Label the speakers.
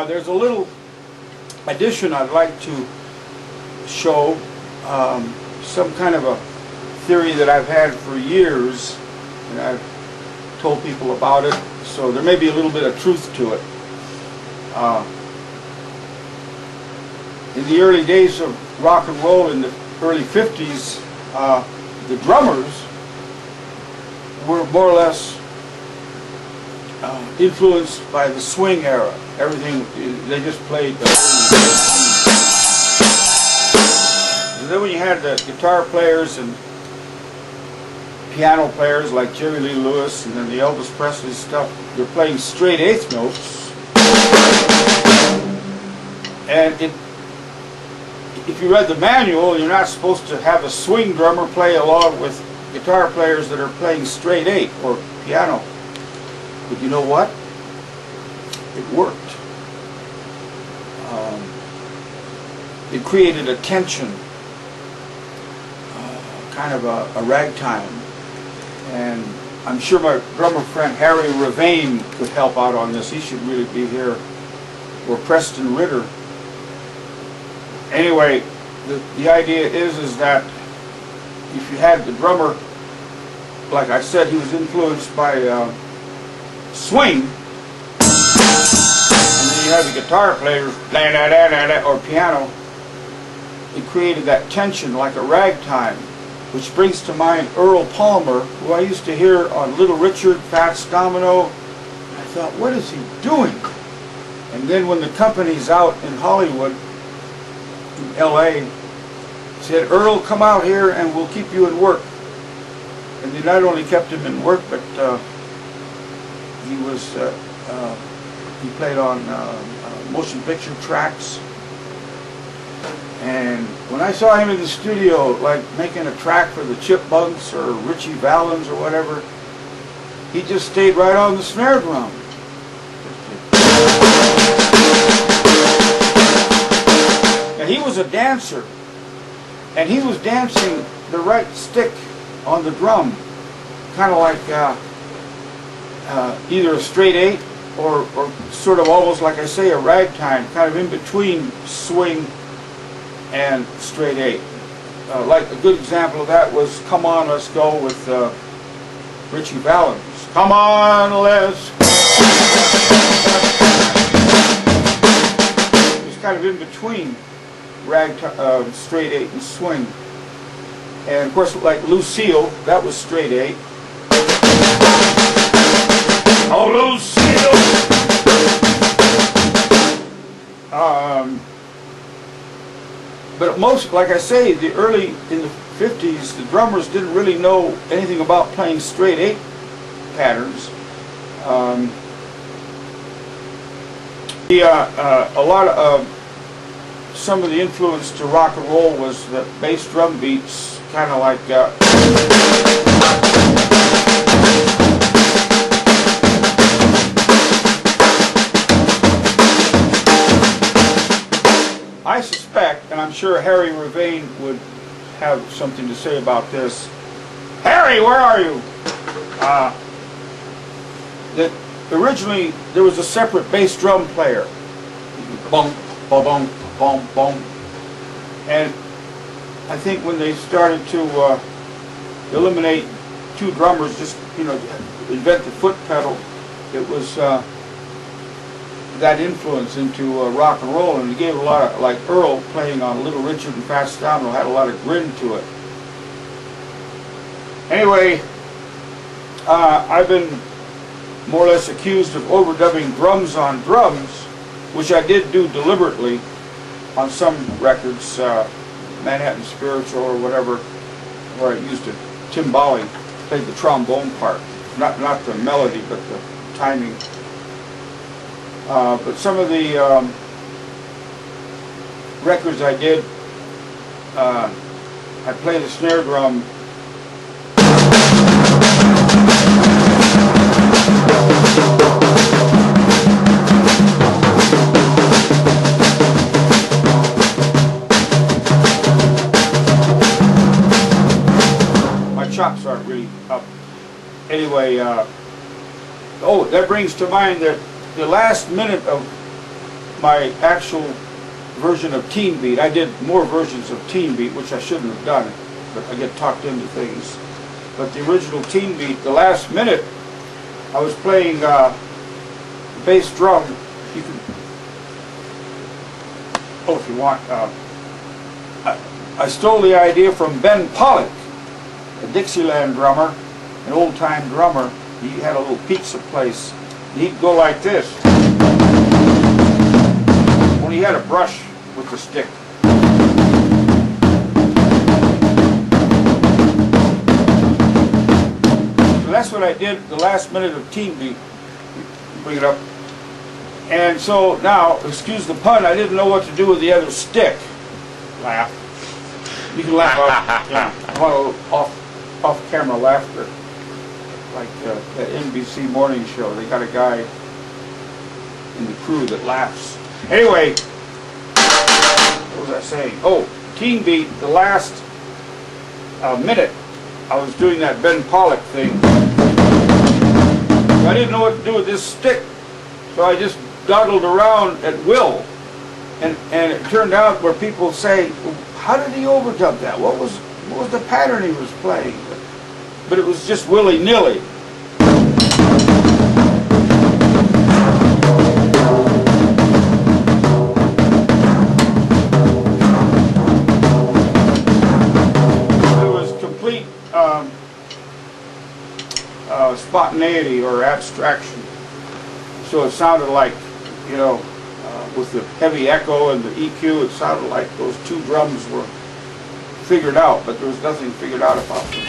Speaker 1: there's a little addition I'd like to show, some kind of a theory that I've had for years, and I've told people about it, so there may be a little bit of truth to it. In the early days of rock and roll, in the early 50s, the drummers were more or less influenced by the swing era. Everything, they just played the and then when you had the guitar players and piano players like Jerry Lee Lewis and then the Elvis Presley stuff, they're playing straight eighth notes. And if you read the manual, you're not supposed to have a swing drummer play along with guitar players that are playing straight eight or piano. But you know what? It worked. It created a tension, kind of a ragtime. And I'm sure my drummer friend Harry Ravain could help out on this. He should really be here. Or Preston Ritter. Anyway, the idea is that if you had the drummer, like I said, he was influenced by swing, and then you had the guitar players or piano. It created that tension like a ragtime, which brings to mind Earl Palmer, who I used to hear on Little Richard, Fats Domino. I thought, what is he doing? And then when the company's out in Hollywood, in LA, said, Earl, come out here and we'll keep you in work. And they not only kept him in work, but he played on motion picture tracks. And when I saw him in the studio, like making a track for the Chipmunks or Richy Valens or whatever, he just stayed right on the snare drum. And he was a dancer, and he was dancing the right stick on the drum, kind of like either a straight eight or sort of almost like I say a ragtime, kind of in between swing and straight eight. Like a good example of that was Come On, Let's Go with Richy Valens. Come on, let's go. It was kind of in between straight eight and swing. And of course, like Lucille, that was straight eight. Oh, Lucille! But most, like I say, in the 50s, the drummers didn't really know anything about playing straight eight patterns. A lot of some of the influence to rock and roll was the bass drum beats, kind of like I suspect, and I'm sure Harry Ravain would have something to say about this. Harry, where are you? That originally there was a separate bass drum player. Bong, bong, bong, bong, bong. And I think when they started to eliminate two drummers, just invent the foot pedal, it was that influence into rock and roll, and it gave a lot of, like Earl playing on Little Richard and Fats Domino, had a lot of grin to it. Anyway, I've been more or less accused of overdubbing drums on drums, which I did do deliberately on some records, Manhattan Spiritual or whatever, where I used a timbali, played the trombone part, not the melody, but the timing. But some of the records I did, I played the snare drum. My chops aren't really up. Anyway, oh, that brings to mind that the last minute of my actual version of Teen Beat. I did more versions of Teen Beat, which I shouldn't have done, but I get talked into things. But the original Teen Beat, the last minute, I was playing bass drum. You can, oh, if you want. I stole the idea from Ben Pollock, a Dixieland drummer, an old-time drummer. He had a little pizza place. He'd go like this. When he had a brush with the stick. So that's what I did the last minute of Teen Beat. Bring it up. And so now, excuse the pun, I didn't know what to do with the other stick. Laugh. You can laugh off, yeah. I want a little off-camera laughter. Like that NBC morning show. They got a guy in the crew that laughs. Anyway, what was I saying? Oh, Teen Beat, the last minute, I was doing that Ben Pollock thing. I didn't know what to do with this stick, so I just dawdled around at will. And it turned out where people say, well, how did he overdub that? What was the pattern he was playing? But it was just willy-nilly. It was complete spontaneity or abstraction. So it sounded like, you know, with the heavy echo and the EQ, it sounded like those two drums were figured out, but there was nothing figured out about them.